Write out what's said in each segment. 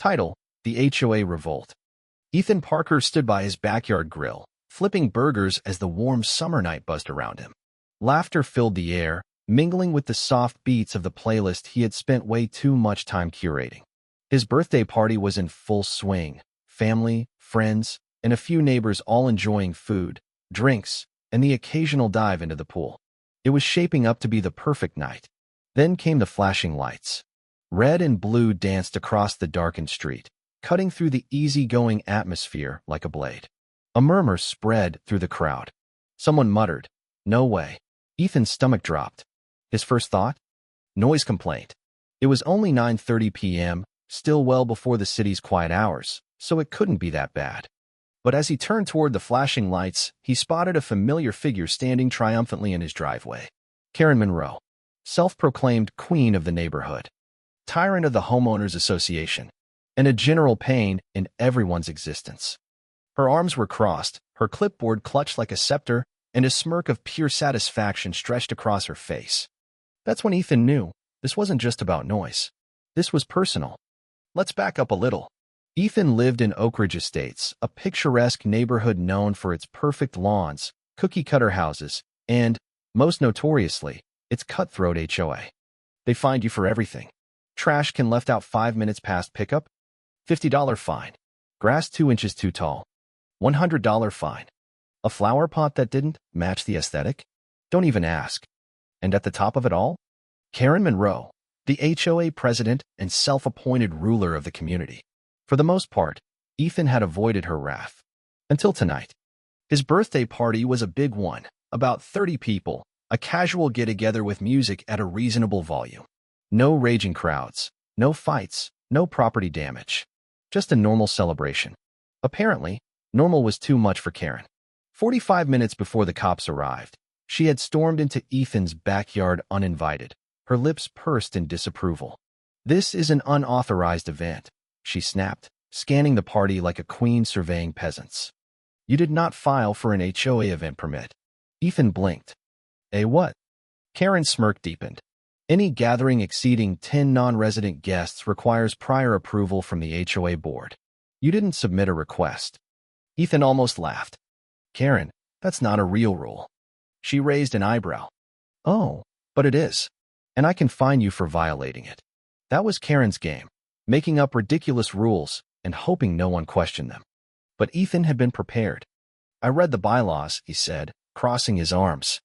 Title: The HOA Revolt. Ethan Parker stood by his backyard grill, flipping burgers as the warm summer night buzzed around him. Laughter filled the air, mingling with the soft beats of the playlist he had spent way too much time curating. His birthday party was in full swing, family, friends, and a few neighbors all enjoying food, drinks, and the occasional dive into the pool. It was shaping up to be the perfect night. Then came the flashing lights. Red and blue danced across the darkened street, cutting through the easygoing atmosphere like a blade. A murmur spread through the crowd. Someone muttered, "No way." Ethan's stomach dropped. His first thought? Noise complaint. It was only 9:30 p.m., still well before the city's quiet hours, so it couldn't be that bad. But as he turned toward the flashing lights, he spotted a familiar figure standing triumphantly in his driveway. Karen Monroe, self-proclaimed queen of the neighborhood, tyrant of the homeowners association, and a general pain in everyone's existence. Her arms were crossed, her clipboard clutched like a scepter, and a smirk of pure satisfaction stretched across her face. That's when Ethan knew this wasn't just about noise. This was personal. Let's back up a little. Ethan lived in Oak Ridge Estates, a picturesque neighborhood known for its perfect lawns, cookie-cutter houses, and, most notoriously, its cutthroat HOA. They find you for everything. Trash can left out 5 minutes past pickup? $50 fine. Grass 2 inches too tall? $100 fine. A flower pot that didn't match the aesthetic? Don't even ask. And at the top of it all? Karen Monroe, the HOA president and self-appointed ruler of the community. For the most part, Ethan had avoided her wrath. Until tonight. His birthday party was a big one, about 30 people, a casual get-together with music at a reasonable volume. No raging crowds, no fights, no property damage. Just a normal celebration. Apparently, normal was too much for Karen. 45 minutes before the cops arrived, she had stormed into Ethan's backyard uninvited, her lips pursed in disapproval. "This is an unauthorized event," she snapped, scanning the party like a queen surveying peasants. "You did not file for an HOA event permit." Ethan blinked. "A what?" Karen's smirk deepened. "Any gathering exceeding 10 non-resident guests requires prior approval from the HOA board. You didn't submit a request." Ethan almost laughed. "Karen, that's not a real rule." She raised an eyebrow. "Oh, but it is. And I can fine you for violating it." That was Karen's game, making up ridiculous rules and hoping no one questioned them. But Ethan had been prepared. "I read the bylaws," he said, crossing his arms.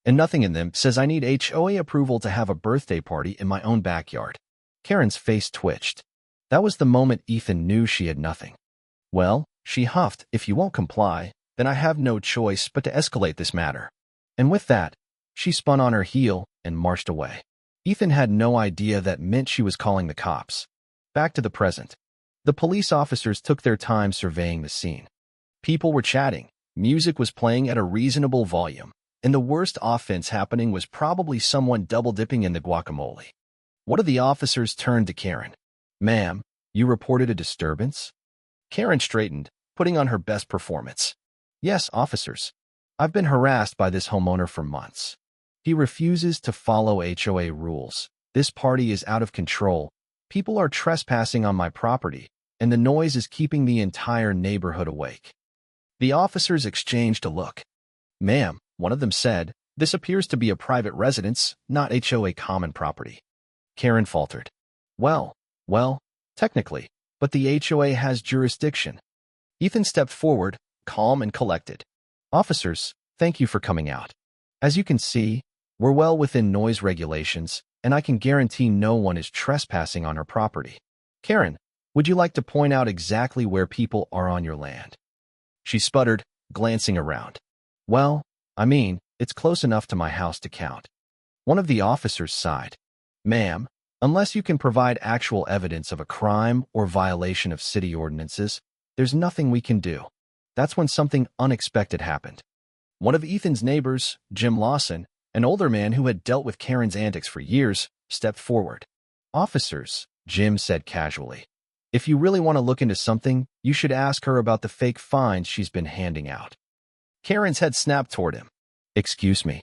"And nothing in them says I need HOA approval to have a birthday party in my own backyard." Karen's face twitched. That was the moment Ethan knew she had nothing. "Well," she huffed, "if you won't comply, then I have no choice but to escalate this matter." And with that, she spun on her heel and marched away. Ethan had no idea that meant she was calling the cops. Back to the present. The police officers took their time surveying the scene. People were chatting, music was playing at a reasonable volume, and the worst offense happening was probably someone double-dipping in the guacamole. One of the officers turned to Karen. "Ma'am, you reported a disturbance?" Karen straightened, putting on her best performance. "Yes, officers. I've been harassed by this homeowner for months. He refuses to follow HOA rules. This party is out of control. People are trespassing on my property, and the noise is keeping the entire neighborhood awake." The officers exchanged a look. "Ma'am," one of them said, "this appears to be a private residence, not HOA common property." Karen faltered. Well, technically, but the HOA has jurisdiction." Ethan stepped forward, calm and collected. "Officers, thank you for coming out. As you can see, we're well within noise regulations, and I can guarantee no one is trespassing on her property. Karen, would you like to point out exactly where people are on your land?" She sputtered, glancing around. "Well, it's close enough to my house to count." One of the officers sighed. "Ma'am, unless you can provide actual evidence of a crime or violation of city ordinances, there's nothing we can do." That's when something unexpected happened. One of Ethan's neighbors, Jim Lawson, an older man who had dealt with Karen's antics for years, stepped forward. "Officers," Jim said casually, "if you really want to look into something, you should ask her about the fake fines she's been handing out." Karen's head snapped toward him. "Excuse me."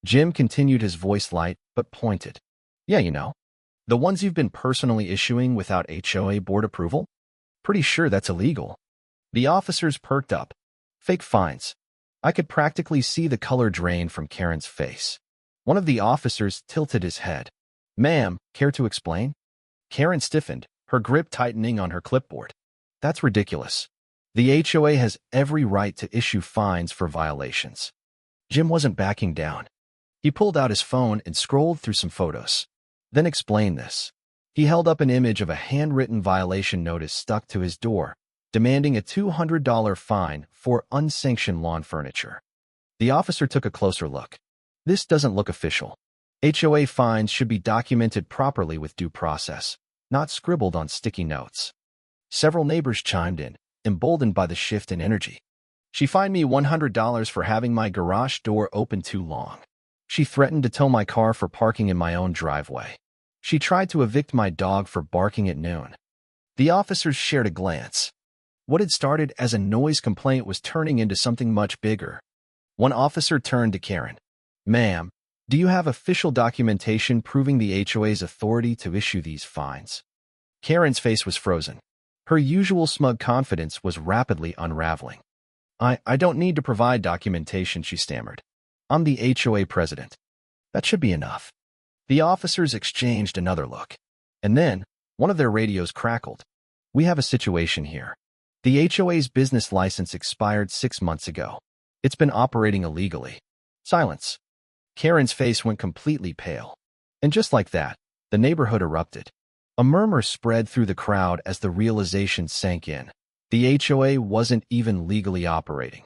Jim continued, his voice light but pointed. "Yeah, the ones you've been personally issuing without HOA board approval?" Pretty sure that's illegal. The officers perked up. Fake fines. I could practically see the color drain from Karen's face. One of the officers tilted his head. Ma'am, care to explain? Karen stiffened, her grip tightening on her clipboard. That's ridiculous. The HOA has every right to issue fines for violations. Jim wasn't backing down. He pulled out his phone and scrolled through some photos. Then explained this. He held up an image of a handwritten violation notice stuck to his door, demanding a $200 fine for unsanctioned lawn furniture. The officer took a closer look. This doesn't look official. HOA fines should be documented properly with due process, not scribbled on sticky notes. Several neighbors chimed in, emboldened by the shift in energy. She fined me $100 for having my garage door open too long. She threatened to tow my car for parking in my own driveway. She tried to evict my dog for barking at noon. The officers shared a glance. What had started as a noise complaint was turning into something much bigger. One officer turned to Karen. Ma'am, do you have official documentation proving the HOA's authority to issue these fines? Karen's face was frozen. Her usual smug confidence was rapidly unraveling. I don't need to provide documentation, she stammered. I'm the HOA president. That should be enough. The officers exchanged another look. And then, one of their radios crackled. We have a situation here. The HOA's business license expired 6 months ago. It's been operating illegally. Silence. Karen's face went completely pale. And just like that, the neighborhood erupted. A murmur spread through the crowd as the realization sank in. The HOA wasn't even legally operating.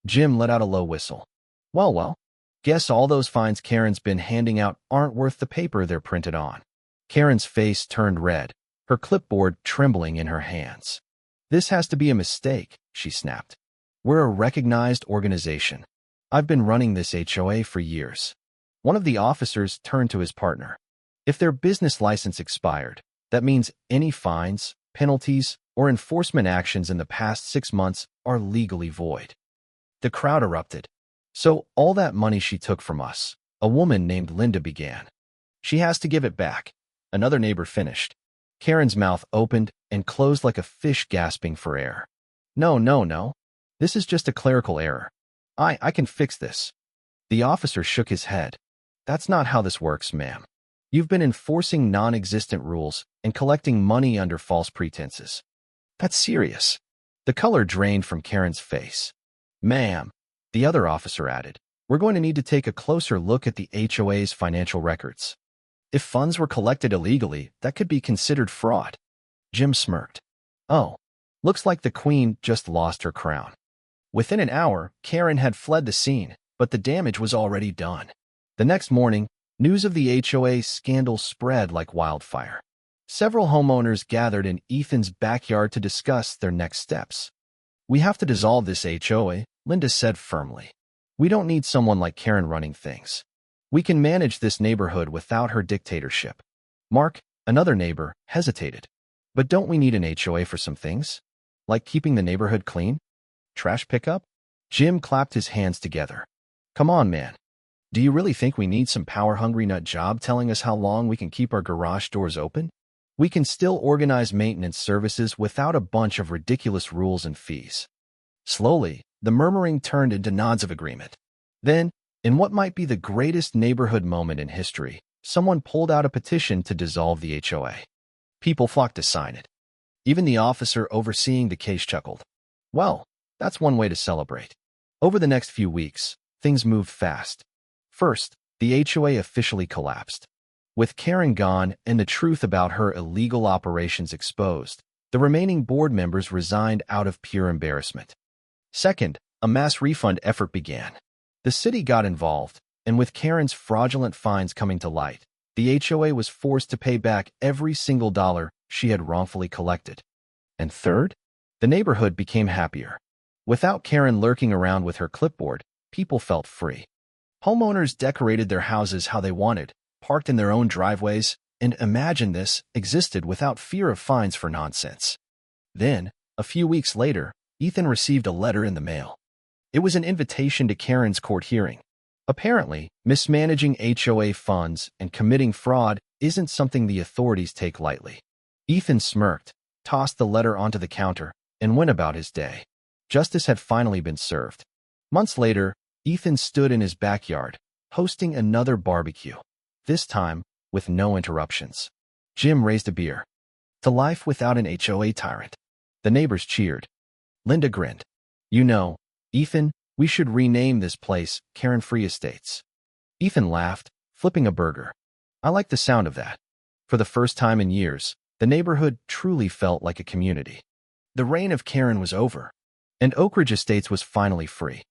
Jim let out a low whistle. Well, guess all those fines Karen's been handing out aren't worth the paper they're printed on. Karen's face turned red, her clipboard trembling in her hands. This has to be a mistake, she snapped. We're a recognized organization. I've been running this HOA for years. One of the officers turned to his partner. If their business license expired, that means any fines, penalties, or enforcement actions in the past 6 months are legally void. The crowd erupted. So all that money she took from us, a woman named Linda began. She has to give it back, another neighbor finished. Karen's mouth opened and closed like a fish gasping for air. No. This is just a clerical error. I can fix this. The officer shook his head. That's not how this works, ma'am. You've been enforcing non-existent rules and collecting money under false pretenses. That's serious. The color drained from Karen's face. Ma'am, the other officer added, we're going to need to take a closer look at the HOA's financial records. If funds were collected illegally, that could be considered fraud. Jim smirked. Oh, looks like the queen just lost her crown. Within an hour, Karen had fled the scene, but the damage was already done. The next morning, news of the HOA scandal spread like wildfire. Several homeowners gathered in Ethan's backyard to discuss their next steps. We have to dissolve this HOA, Linda said firmly. We don't need someone like Karen running things. We can manage this neighborhood without her dictatorship. Mark, another neighbor, hesitated. But don't we need an HOA for some things? Like keeping the neighborhood clean? Trash pickup? Jim clapped his hands together. Come on, man. Do you really think we need some power-hungry nut job telling us how long we can keep our garage doors open? We can still organize maintenance services without a bunch of ridiculous rules and fees. Slowly, the murmuring turned into nods of agreement. Then, in what might be the greatest neighborhood moment in history, someone pulled out a petition to dissolve the HOA. People flocked to sign it. Even the officer overseeing the case chuckled. Well, that's one way to celebrate. Over the next few weeks, things moved fast. First, the HOA officially collapsed. With Karen gone and the truth about her illegal operations exposed, the remaining board members resigned out of pure embarrassment. Second, a mass refund effort began. The city got involved, and with Karen's fraudulent fines coming to light, the HOA was forced to pay back every single dollar she had wrongfully collected. And third, the neighborhood became happier. Without Karen lurking around with her clipboard, people felt free. Homeowners decorated their houses how they wanted, parked in their own driveways, and imagine this existed without fear of fines for nonsense. Then, a few weeks later, Ethan received a letter in the mail. It was an invitation to Karen's court hearing. Apparently, mismanaging HOA funds and committing fraud isn't something the authorities take lightly. Ethan smirked. tossed the letter onto the counter, and went about his day. Justice had finally been served. Months later, Ethan stood in his backyard, hosting another barbecue, this time with no interruptions. Jim raised a beer. To life without an HOA tyrant. The neighbors cheered. Linda grinned. You know, Ethan, we should rename this place Karen-Free Estates. Ethan laughed, flipping a burger. I like the sound of that. For the first time in years, the neighborhood truly felt like a community. The reign of Karen was over, and Oak Ridge Estates was finally free.